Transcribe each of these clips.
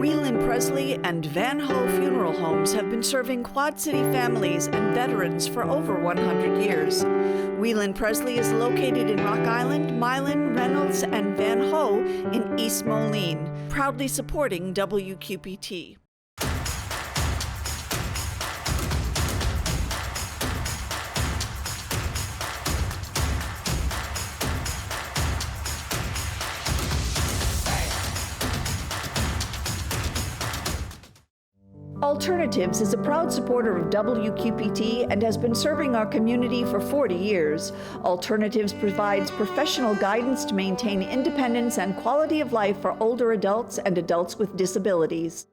Whelan Presley and Van Ho Funeral Homes have been serving Quad City families and veterans for over 100 years. Whelan Presley is located in Rock Island, Milan, Reynolds, and Van Ho in East Moline, proudly supporting WQPT. Alternatives is a proud supporter of WQPT and has been serving our community for 40 years. Alternatives provides professional guidance to maintain independence and quality of life for older adults and adults with disabilities.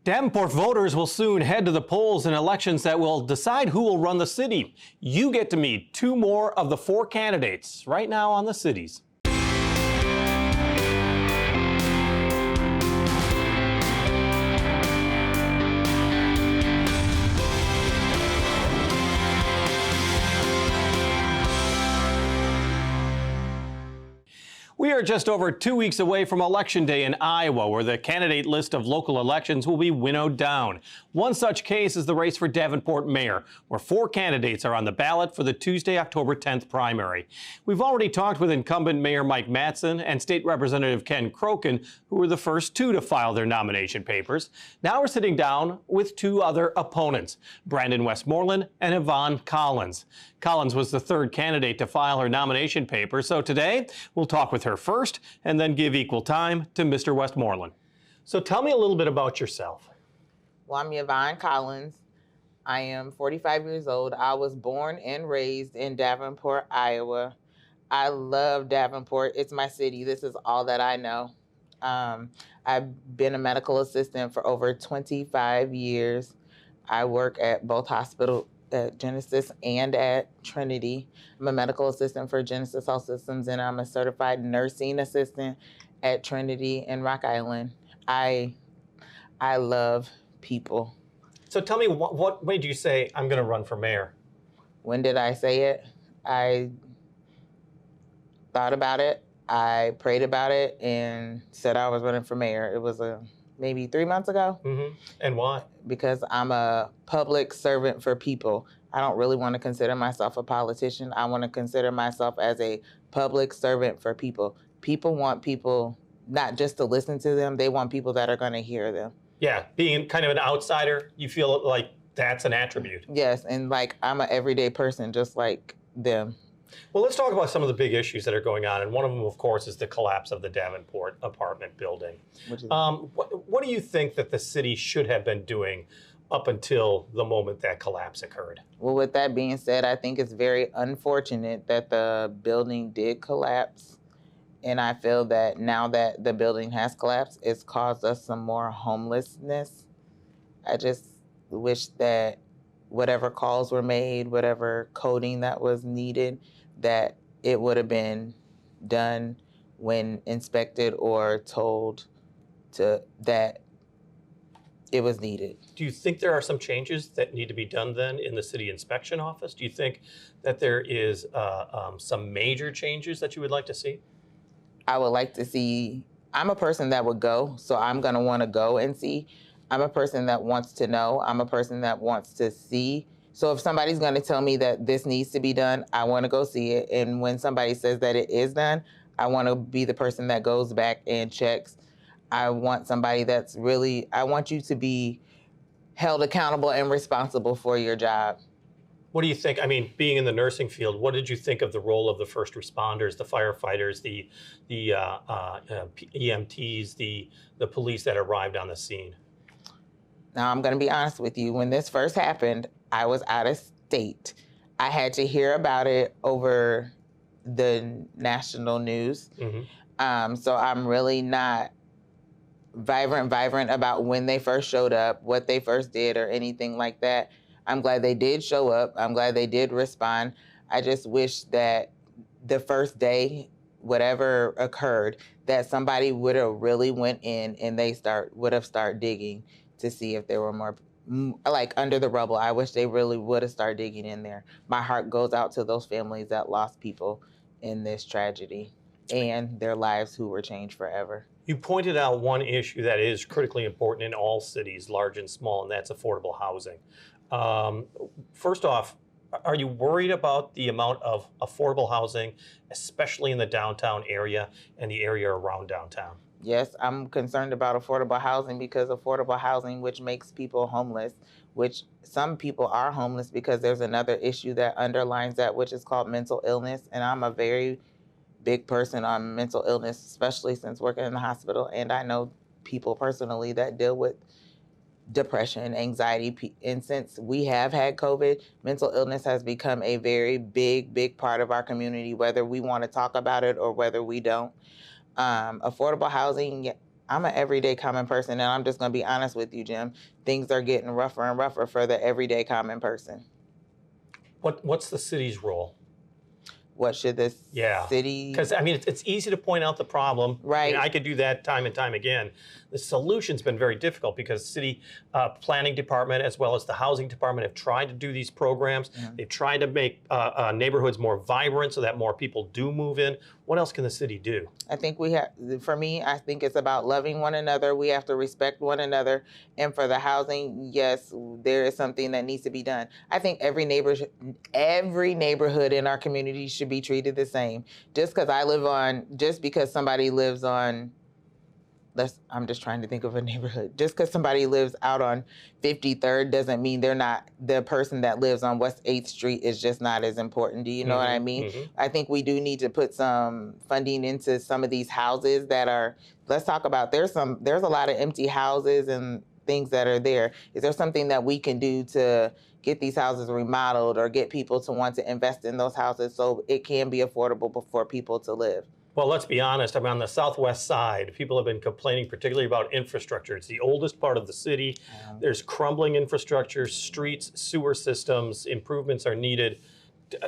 Davenport voters will soon head to the polls in elections that will decide who will run the city. You get to meet two more of the four candidates right now on The Cities. We are just over 2 weeks away from Election Day in Iowa, where the candidate list of local elections will be winnowed down. One such case is the race for Davenport mayor, where four candidates are on the ballot for the Tuesday, October 10th primary. We've already talked with incumbent Mayor Mike Matson and State Representative Ken Crokin, who were the first two to file their nomination papers. Now we're sitting down with two other opponents, Brandon Westmoreland and Yvonne Collins. Collins was the third candidate to file her nomination papers, so today we'll talk with her first and then give equal time to Mr. Westmoreland. So tell me a little bit about yourself. Well, I'm Yvonne Collins. I am 45 years old. I was born and raised in Davenport, Iowa. I love Davenport. It's my city. This is all that I know. I've been a medical assistant for over 25 years. I work at both hospitals, at Genesis and at Trinity. I'm a medical assistant for Genesis Health Systems, and I'm a certified nursing assistant at Trinity in Rock Island. I love people. So tell me, what made you say, I'm going to run for mayor? When did I say it? I thought about it. I prayed about it and said I was running for mayor. It was maybe 3 months ago. Mm-hmm. And why? Because I'm a public servant for people. I don't really want to consider myself a politician. I want to consider myself as a public servant for people. People want people not just to listen to them, they want people that are going to hear them. Yeah, being kind of an outsider, you feel like that's an attribute. Yes, and like I'm an everyday person just like them. Well, let's talk about some of the big issues that are going on, and one of them, of course, is the collapse of the Davenport apartment building. What do you think that the city should have been doing up until the moment that collapse occurred? Well, with that being said, I think it's very unfortunate that the building did collapse, and I feel that now that the building has collapsed, it's caused us some more homelessness. I just wish that whatever calls were made, whatever coding that was needed, that it would have been done when inspected or told that it was needed. Do you think there are some changes that need to be done then in the city inspection office? Do you think that there is some major changes that you would like to see? I would like to see, I'm a person that would go, so I'm going to want to go and see. I'm a person that wants to know. I'm a person that wants to see. So if somebody's going to tell me that this needs to be done, I want to go see it. And when somebody says that it is done, I want to be the person that goes back and checks. I want somebody that's really, I want you to be held accountable and responsible for your job. What do you think? I mean, being in the nursing field, what did you think of the role of the first responders, the firefighters, the EMTs, the police that arrived on the scene? Now, I'm going to be honest with you. When this first happened, I was out of state. I had to hear about it over the national news. Mm-hmm. So I'm really not vibrant about when they first showed up, what they first did, or anything like that. I'm glad they did show up. I'm glad they did respond. I just wish that the first day, whatever occurred, that somebody would have really went in and would have started digging to see if there were more, like under the rubble. I wish they really would have started digging in there. My heart goes out to those families that lost people in this tragedy and their lives who were changed forever. You pointed out one issue that is critically important in all cities, large and small, and that's affordable housing. First off, are you worried about the amount of affordable housing, especially in the downtown area and the area around downtown? Yes, I'm concerned about affordable housing because affordable housing, which makes people homeless, which some people are homeless because there's another issue that underlines that, which is called mental illness. And I'm a very big person on mental illness, especially since working in the hospital. And I know people personally that deal with depression, anxiety. And since we have had COVID, mental illness has become a very big part of our community, whether we want to talk about it or whether we don't. Affordable housing, I'm an everyday common person, and I'm just going to be honest with you, Jim. Things are getting rougher and rougher for the everyday common person. What's the city's role? What should this city? Because, I mean, it's easy to point out the problem. Right. I mean, I could do that time and time again. The solution's been very difficult because city planning department as well as the housing department have tried to do these programs. Mm-hmm. They've tried to make neighborhoods more vibrant so that more people do move in. What else can the city do? I think for me, I think it's about loving one another. We have to respect one another. And for the housing, yes, there is something that needs to be done. I think every neighborhood in our community should be treated the same. Just because somebody lives on, I'm just trying to think of a neighborhood. Just because somebody lives out on 53rd doesn't mean they're not, the person that lives on West 8th Street is just not as important. Do you know what I mean? Mm-hmm. I think we do need to put some funding into some of these houses that are, let's talk about, there's a lot of empty houses and things that are there. Is there something that we can do to get these houses remodeled or get people to want to invest in those houses so it can be affordable for people to live? Well, let's be honest. I mean, on the southwest side, people have been complaining particularly about infrastructure. It's the oldest part of the city. There's crumbling infrastructure, streets, sewer systems, improvements are needed.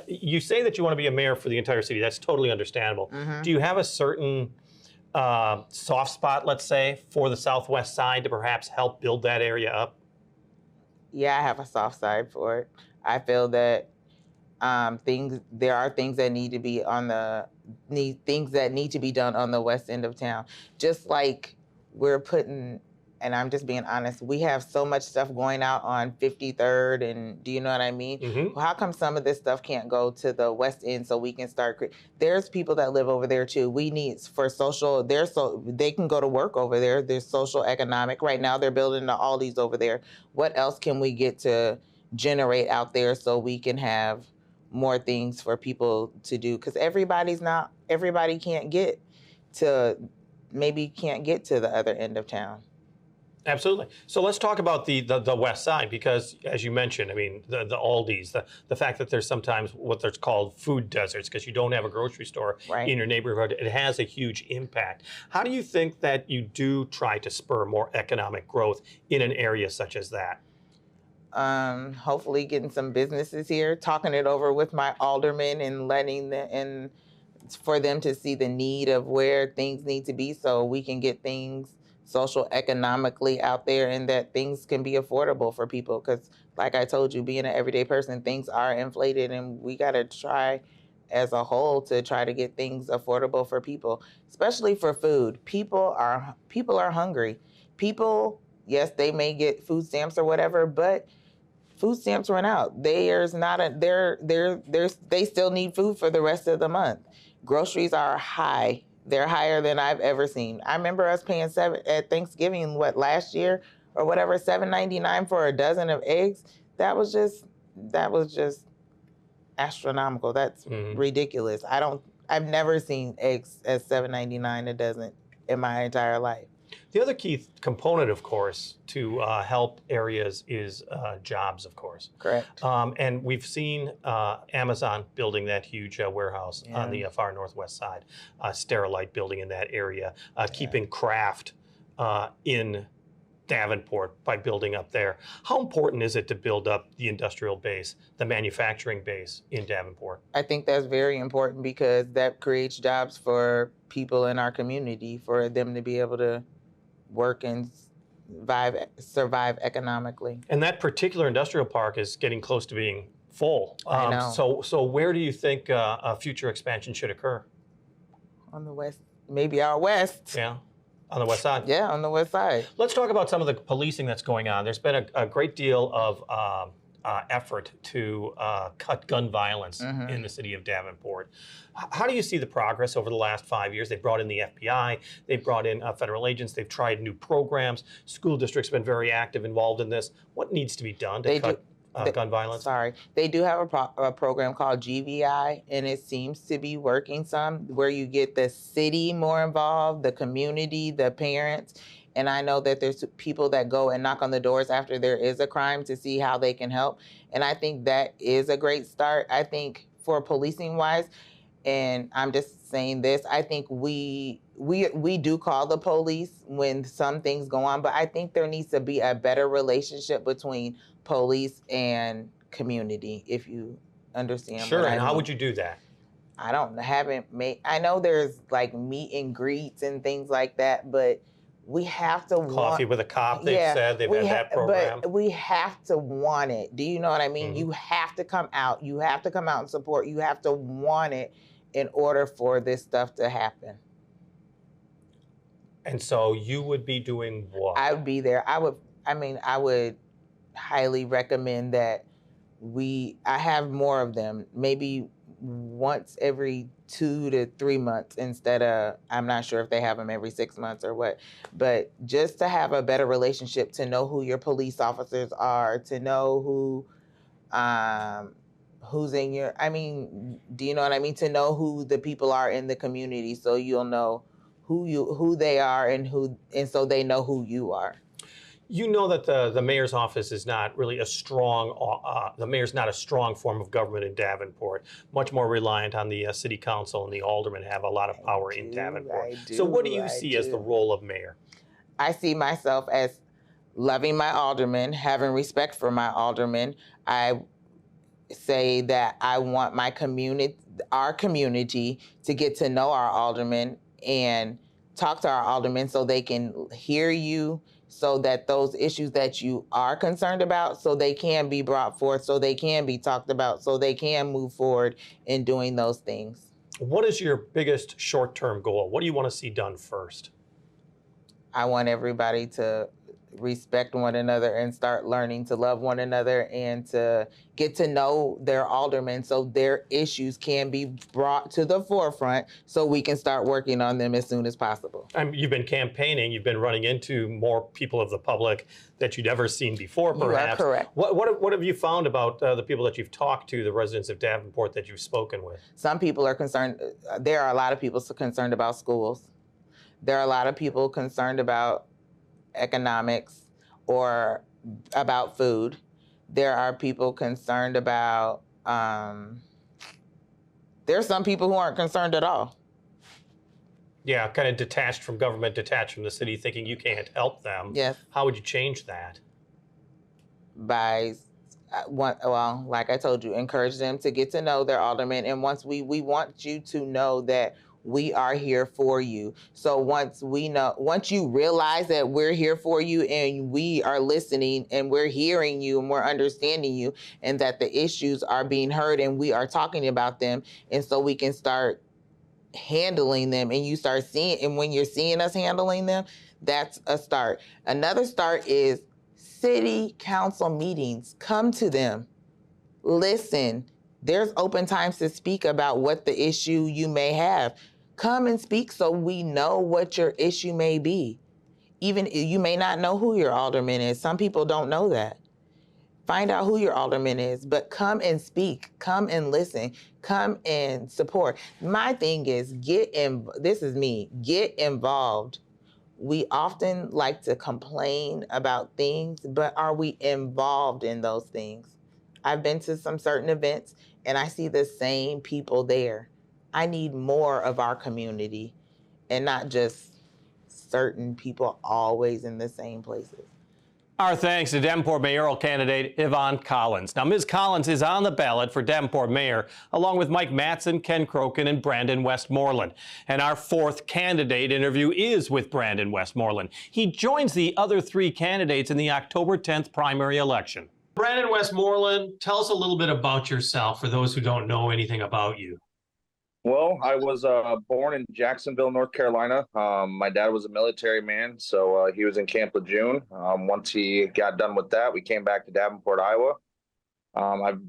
You say that you want to be a mayor for the entire city. That's totally understandable. Mm-hmm. Do you have a certain soft spot, let's say, for the southwest side to perhaps help build that area up? Yeah, I have a soft side for it. I feel that there are things that need to be done on the west end of town. Just like and I'm just being honest, we have so much stuff going out on 53rd, and do you know what I mean? Mm-hmm. Well, how come some of this stuff can't go to the west end so we can start? There's people that live over there too. We need for social. They can go to work over there. There's social, economic. Right now, they're building the Aldis over there. What else can we get to generate out there so we can have more things for people to do? Because everybody can't get to the other end of town. Absolutely. So let's talk about the west side, because as you mentioned, I mean, the Aldis, the fact that there's sometimes what there's called food deserts because you don't have a grocery store in your neighborhood, it has a huge impact. How do you think that you do try to spur more economic growth in an area such as that? Hopefully getting some businesses here, talking it over with my aldermen and for them to see the need of where things need to be so we can get things social economically out there and that things can be affordable for people. Because like I told you, being an everyday person, things are inflated and we got to try as a whole to try to get things affordable for people, especially for food. People are hungry. People, yes, they may get food stamps or whatever, but food stamps run out. They still need food for the rest of the month. Groceries are high. They're higher than I've ever seen. I remember us paying at Thanksgiving, last year or whatever, $7.99 for a dozen of eggs. That was just astronomical. That's ridiculous. I've never seen eggs at $7.99 a dozen in my entire life. The other key component, of course, to help areas is jobs, of course. Correct. And we've seen Amazon building that huge warehouse on the far northwest side, Sterilite building in that area, keeping Kraft in Davenport by building up there. How important is it to build up the industrial base, the manufacturing base in Davenport? I think that's very important because that creates jobs for people in our community, for them to be able to work and survive economically. And that particular industrial park is getting close to being full. I know. So where do you think a future expansion should occur? On the west, maybe out west. Yeah. On the west side? Yeah, on the west side. Let's talk about some of the policing that's going on. There's been a great deal of effort to cut gun violence in the city of Davenport. How do you see the progress over the last 5 years? They brought in the FBI, they brought in federal agents, they've tried new programs. School districts have been very active, involved in this. What needs to be done to cut gun violence? They do have a program called GVI, and it seems to be working some, where you get the city more involved, the community, the parents. And I know that there's people that go and knock on the doors after there is a crime to see how they can help. And I think that is a great start. I think for policing wise, and I'm just saying this, I think we do call the police when some things go on, but I think there needs to be a better relationship between police and community, if you understand. Sure, and how would you do that? I know there's like meet and greets and things like that, but we have to Coffee with a cop, they've said, they've had that program. But we have to want it. Do you know what I mean? You have to come out. You have to come out and support. You have to want it in order for this stuff to happen. And so you would be doing what? I would be there. I would highly recommend that I have more of them, maybe once every 2 to 3 months instead of, I'm not sure if they have them every 6 months or what, but just to have a better relationship, to know who your police officers are, to know who's in your, do you know what I mean? To know who the people are in the community, so you'll know who they are and so they know who you are. You know that the mayor's office is not really a strong, the mayor's not a strong form of government in Davenport, much more reliant on the city council, and the aldermen have a lot of power in Davenport. So what do you see as the role of mayor? I see myself as loving my aldermen, having respect for my aldermen. I say that I want our community to get to know our aldermen and talk to our aldermen so they can hear you, so that those issues that you are concerned about, so they can be brought forth, so they can be talked about, so they can move forward in doing those things. What is your biggest short-term goal? What do you want to see done first? I want everybody to respect one another and start learning to love one another and to get to know their aldermen so their issues can be brought to the forefront so we can start working on them as soon as possible. You've been campaigning, you've been running into more people of the public that you'd ever seen before, perhaps. You are correct. What have you found about the people that you've talked to, the residents of Davenport that you've spoken with? Some people are concerned. There are a lot of people concerned about schools. There are a lot of people concerned about economics or about food. There are people concerned about, there's some people who aren't concerned at all. Yeah, kind of detached from government, detached from the city, thinking you can't help them. Yes. How would you change that? By, like I told you, encourage them to get to know their aldermen. And once we want you to know that we are here for you. So once you realize that we're here for you and we are listening and we're hearing you and we're understanding you and that the issues are being heard and we are talking about them, and so we can start handling them, and you start seeing, and when you're seeing us handling them, that's a start. Another start is city council meetings. Come to them, listen. There's open times to speak about what the issue you may have. Come and speak so we know what your issue may be. Even you may not know who your alderman is. Some people don't know that. Find out who your alderman is, but come and speak, come and listen, come and support. My thing is get involved. We often like to complain about things, but are we involved in those things? I've been to some certain events and I see the same people there. I need more of our community and not just certain people always in the same places. Our thanks to Davenport mayoral candidate Yvonne Collins. Now, Ms. Collins is on the ballot for Davenport mayor, along with Mike Matson, Ken Crokin, and Brandon Westmoreland. And our fourth candidate interview is with Brandon Westmoreland. He joins the other three candidates in the October 10th primary election. Brandon Westmoreland, tell us a little bit about yourself for those who don't know anything about you. Well, I was born in Jacksonville, North Carolina. My dad was a military man, so he was in Camp Lejeune. Once he got done with that, we came back to Davenport, Iowa. I've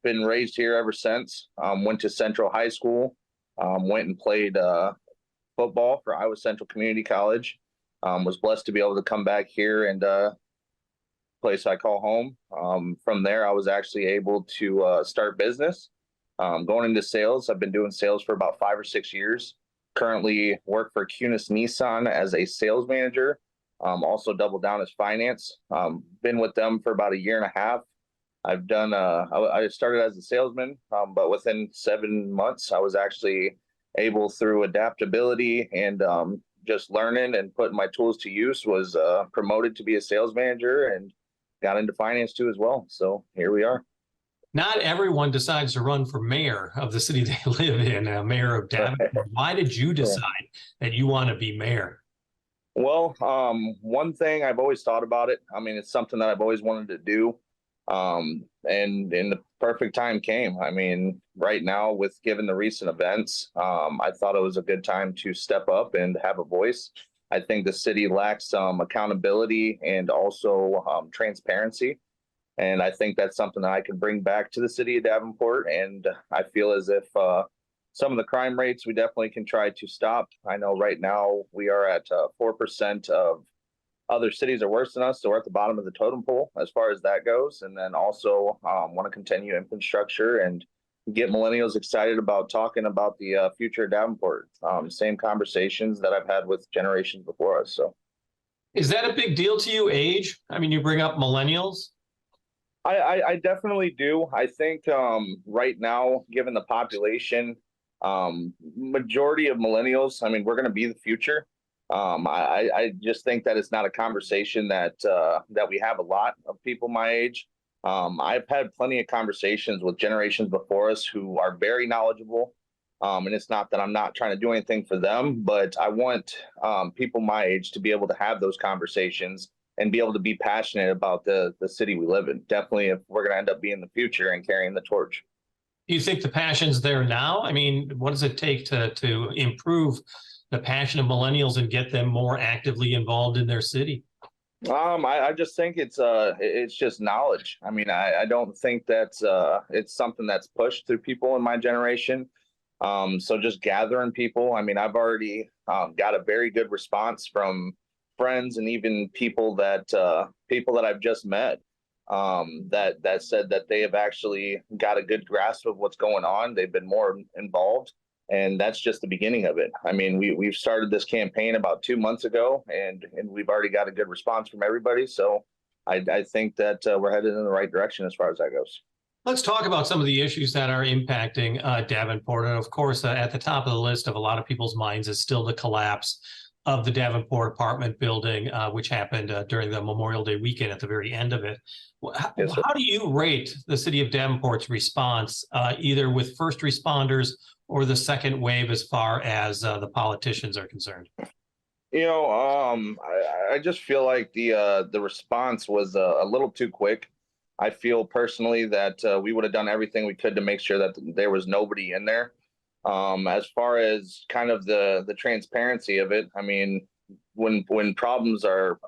been raised here ever since. Went to Central High School, went and played football for Iowa Central Community College. Was blessed to be able to come back here and place I call home. From there, I was actually able to start business. Going into sales, I've been doing sales for about 5 or 6 years. Currently work for Cunis Nissan as a sales manager. Also doubled down as finance. Been with them for about a year and a half. I've done. I started as a salesman, but within 7 months, I was actually able, through adaptability and just learning and putting my tools to use, was promoted to be a sales manager and got into finance too as well. So here we are. Not everyone decides to run for mayor of the city they live in, mayor of Davenport. Why did you decide that you want to be mayor? Well, one thing I've always thought about it. I mean, it's something that I've always wanted to do. And the perfect time came. I mean, right now, with given the recent events, I thought it was a good time to step up and have a voice. I think the city lacks accountability and also transparency. And I think that's something that I can bring back to the city of Davenport. And I feel as if some of the crime rates we definitely can try to stop. I know right now we are at 4% of other cities are worse than us. So we're at the bottom of the totem pole as far as that goes. And then also want to continue infrastructure and get millennials excited about talking about the future of Davenport. Same conversations that I've had with generations before us. So is that a big deal to you, age? I mean, you bring up millennials. I definitely do. I think right now, given the population, majority of millennials, I mean, we're going to be the future. I just think that it's not a conversation that we have a lot of people my age. I've had plenty of conversations with generations before us who are very knowledgeable. And it's not that I'm not trying to do anything for them, but I want people my age to be able to have those conversations and be able to be passionate about the city we live in. Definitely, if we're going to end up being the future and carrying the torch. Do you think the passion's there now? I mean, what does it take to improve the passion of millennials and get them more actively involved in their city? I just think it's just knowledge. I mean, I don't think that's it's something that's pushed through people in my generation. So just gathering people. I mean, I've already got a very good response from friends and even people that I've just met that said that they have actually got a good grasp of what's going on. They've been more involved, and that's just the beginning of it. I mean, we've started this campaign about 2 months ago, and we've already got a good response from everybody. So I think that we're headed in the right direction as far as that goes. Let's talk about some of the issues that are impacting Davenport. And of course, at the top of the list of a lot of people's minds is still the collapse of the Davenport apartment building, which happened during the Memorial Day weekend at the very end of it. Yes, how do you rate the city of Davenport's response, either with first responders or the second wave as far as the politicians are concerned? You know, I just feel like the response was a little too quick. I feel personally that we would have done everything we could to make sure that there was nobody in there. As far as kind of the transparency of it, I mean, when problems are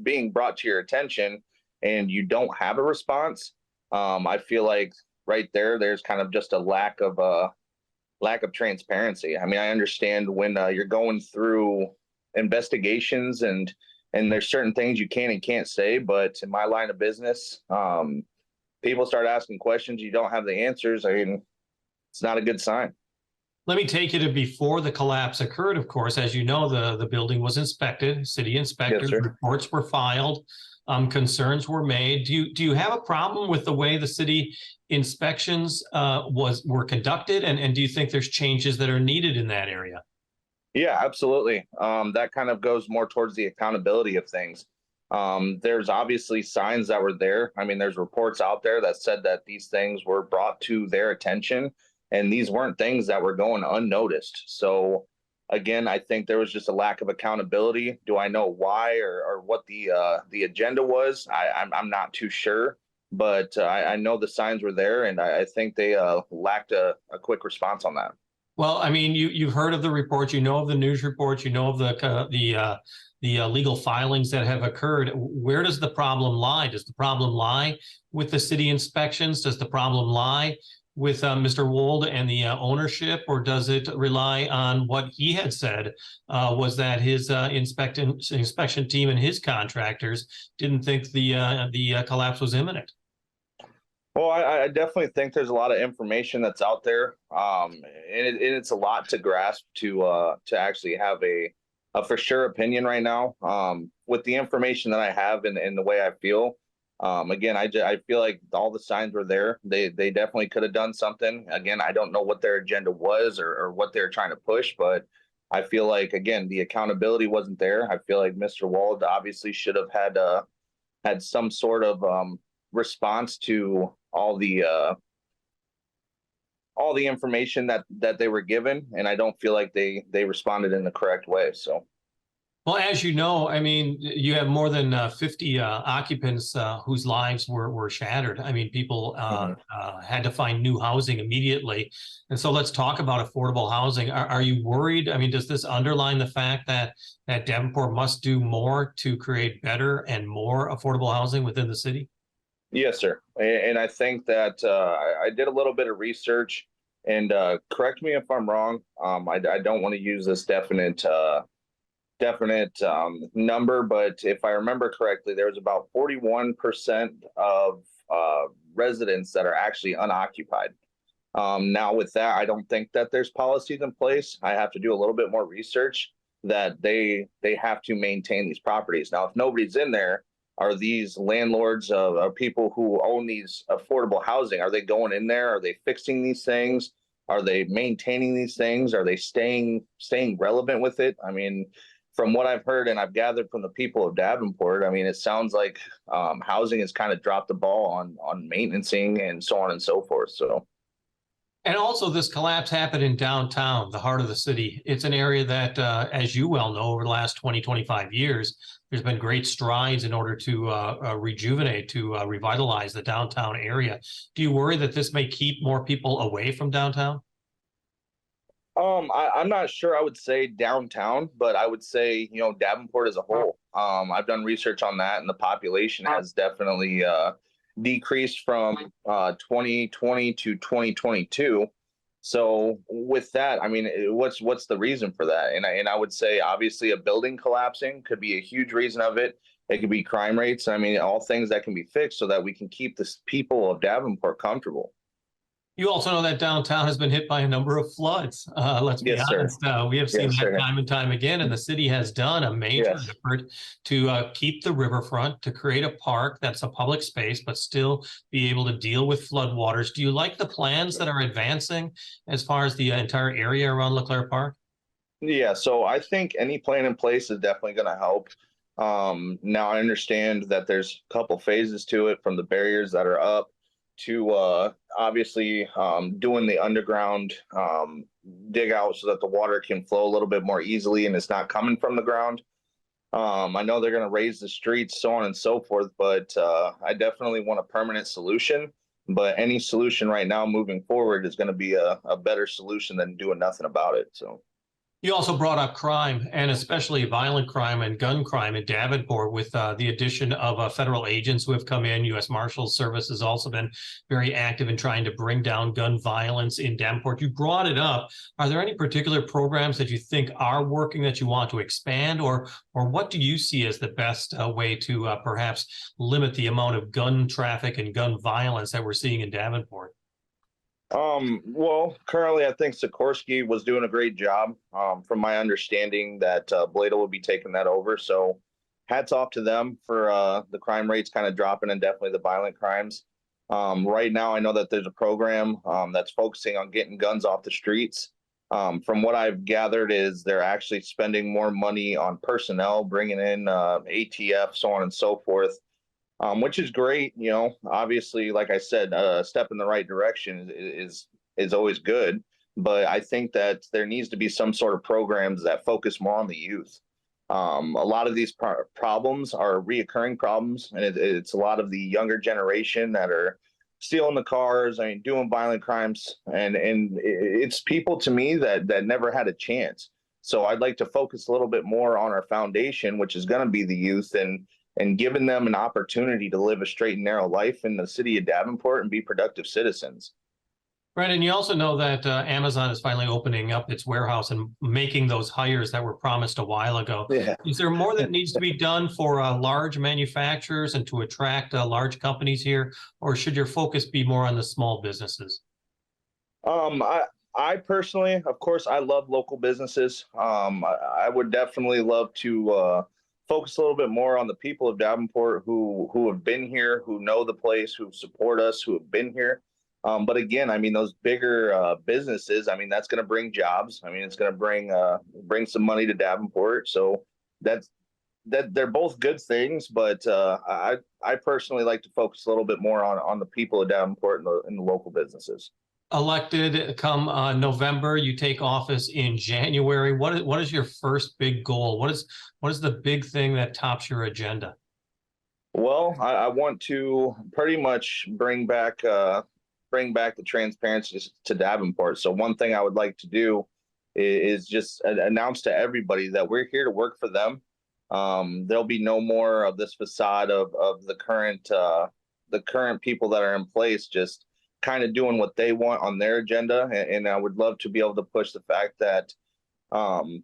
being brought to your attention and you don't have a response, I feel like right there's kind of just a lack of transparency. I mean, I understand when you're going through investigations and there's certain things you can and can't say, but in my line of business, people start asking questions, you don't have the answers. I mean, it's not a good sign. Let me take you to before the collapse occurred. Of course, as you know, the building was inspected, city inspectors, Yes, reports were filed, concerns were made. Do you have a problem with the way the city inspections were conducted? And do you think there's changes that are needed in that area? Yeah, absolutely. That kind of goes more towards the accountability of things. There's obviously signs that were there. I mean, there's reports out there that said that these things were brought to their attention, and these weren't things that were going unnoticed. So again, I think there was just a lack of accountability. Do I know why or what the agenda was? I'm not too sure, but I know the signs were there, and I think they lacked a quick response on that. Well, I mean, you've heard of the reports, you know of the news reports, you know of the legal filings that have occurred. Where does the problem lie? Does the problem lie with the city inspections? Does the problem lie with Mr. Wold and the ownership, or does it rely on what he had said was that his inspection team and his contractors didn't think the collapse was imminent? Well, I definitely think there's a lot of information that's out there, and it's a lot to grasp to actually have a for sure opinion right now. With the information that I have and the way I feel, again, I feel like all the signs were there. They definitely could have done something. Again, I don't know what their agenda was or what they're trying to push, but I feel like again the accountability wasn't there. I feel like Mr. Wald obviously should have had some sort of response to all the information that they were given, and I don't feel like they responded in the correct way. So, well, as you know, I mean, you have more than 50 occupants whose lives were shattered. I mean, people had to find new housing immediately. And so let's talk about affordable housing. Are you worried? I mean, does this underline the fact that Davenport must do more to create better and more affordable housing within the city? yes, sir. And I think that I did a little bit of research, and correct me if I'm wrong. I don't want to use this definite number, but if I remember correctly, there was about 41% of residents that are actually unoccupied. Now, with that, I don't think that there's policies in place. I have to do a little bit more research that they have to maintain these properties. Now, if nobody's in there, are these landlords of people who own these affordable housing? Are they going in there? Are they fixing these things? Are they maintaining these things? Are they staying relevant with it? I mean, from what I've heard and I've gathered from the people of Davenport, I mean, it sounds like housing has kind of dropped the ball on maintaining and so on and so forth. So. And also, this collapse happened in downtown, the heart of the city. It's an area that, as you well know, over the last 20, 25 years, there's been great strides in order to rejuvenate, to revitalize the downtown area. Do you worry that this may keep more people away from downtown? I'm not sure I would say downtown, but I would say, Davenport as a whole. I've done research on that, and the population has definitely decreased from 2020 to 2022. So with that, I mean, what's the reason for that? And I would say obviously a building collapsing could be a huge reason of it. It could be crime rates. I mean, all things that can be fixed so that we can keep the people of Davenport comfortable. You also know that downtown has been hit by a number of floods. Let's be honest. We have seen that time and time again, and the city has done a major effort to keep the riverfront, to create a park that's a public space, but still be able to deal with floodwaters. Do you like the plans that are advancing as far as the entire area around LeClaire Park? Yeah, so I think any plan in place is definitely going to help. Now I understand that there's a couple phases to it, from the barriers that are up to obviously doing the underground dig out so that the water can flow a little bit more easily and it's not coming from the ground. I know they're going to raise the streets, so on and so forth, but I definitely want a permanent solution. But any solution right now moving forward is going to be a better solution than doing nothing about it. So. You also brought up crime, and especially violent crime and gun crime in Davenport, with the addition of federal agents who have come in. U.S. Marshals Service has also been very active in trying to bring down gun violence in Davenport. You brought it up. Are there any particular programs that you think are working that you want to expand, or what do you see as the best way to perhaps limit the amount of gun traffic and gun violence that we're seeing in Davenport? Well, currently I think Sikorsky was doing a great job. From my understanding that Bladel will be taking that over. So hats off to them for the crime rates kind of dropping, and definitely the violent crimes. Right now I know that there's a program that's focusing on getting guns off the streets. From what I've gathered is they're actually spending more money on personnel, bringing in ATF, so on and so forth. Which is great. Obviously, like I said, a step in the right direction is always good. But I think that there needs to be some sort of programs that focus more on the youth. A lot of these problems are reoccurring problems, and it's a lot of the younger generation that are stealing the cars, I mean, doing violent crimes, and it's people to me that never had a chance. So I'd like to focus a little bit more on our foundation, which is going to be the youth, and giving them an opportunity to live a straight and narrow life in the city of Davenport and be productive citizens. Brandon, you also know that Amazon is finally opening up its warehouse and making those hires that were promised a while ago. Yeah. Is there more that needs to be done for large manufacturers and to attract large companies here, or should your focus be more on the small businesses? I personally, of course, I love local businesses. I would definitely love to focus a little bit more on the people of Davenport who have been here, who know the place, who support us, who have been here. But again, I mean, those bigger businesses, I mean, that's going to bring jobs. I mean, it's going to bring some money to Davenport. So that they're both good things. But I personally like to focus a little bit more on the people of Davenport and the local businesses. Elected come November, you take office in January. What is your first big goal? What is the big thing that tops your agenda? Well, I want to pretty much bring back the transparency to Davenport. So one thing I would like to do is just announce to everybody that we're here to work for them. There'll be no more of this facade of the current people that are in place just kind of doing what they want on their agenda. And I would love to be able to push the fact that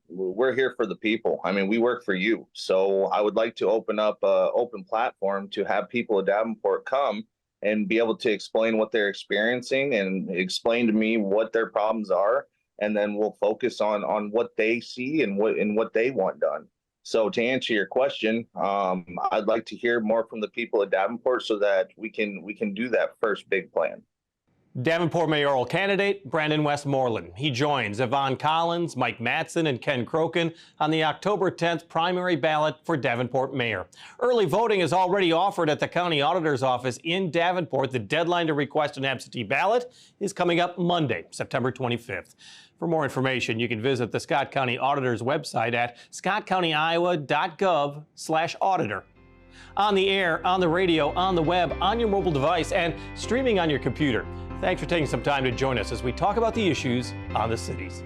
we're here for the people. I mean, we work for you. So I would like to open up an open platform to have people at Davenport come and be able to explain what they're experiencing and explain to me what their problems are. And then we'll focus on what they see and what they want done. So to answer your question, I'd like to hear more from the people at Davenport so that we can do that first big plan. Davenport mayoral candidate Brandon Westmoreland. He joins Yvonne Collins, Mike Matson, and Ken Crokin on the October 10th primary ballot for Davenport mayor. Early voting is already offered at the county auditor's office in Davenport. The deadline to request an absentee ballot is coming up Monday, September 25th. For more information, you can visit the Scott County Auditor's website at scottcountyiowa.gov/auditor. On the air, on the radio, on the web, on your mobile device, and streaming on your computer. Thanks for taking some time to join us as we talk about the issues on the cities.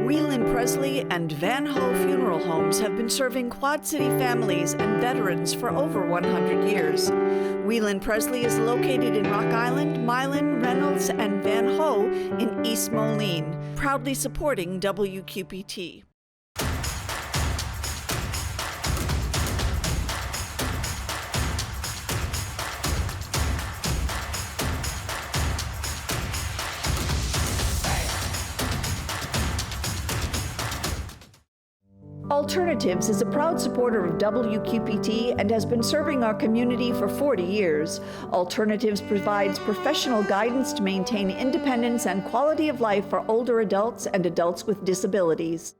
Whelan Presley and Van Ho Funeral Homes have been serving Quad City families and veterans for over 100 years. Whelan Presley is located in Rock Island, Milan, Reynolds, and Van Ho in East Moline, proudly supporting WQPT. Alternatives is a proud supporter of WQPT and has been serving our community for 40 years. Alternatives provides professional guidance to maintain independence and quality of life for older adults and adults with disabilities.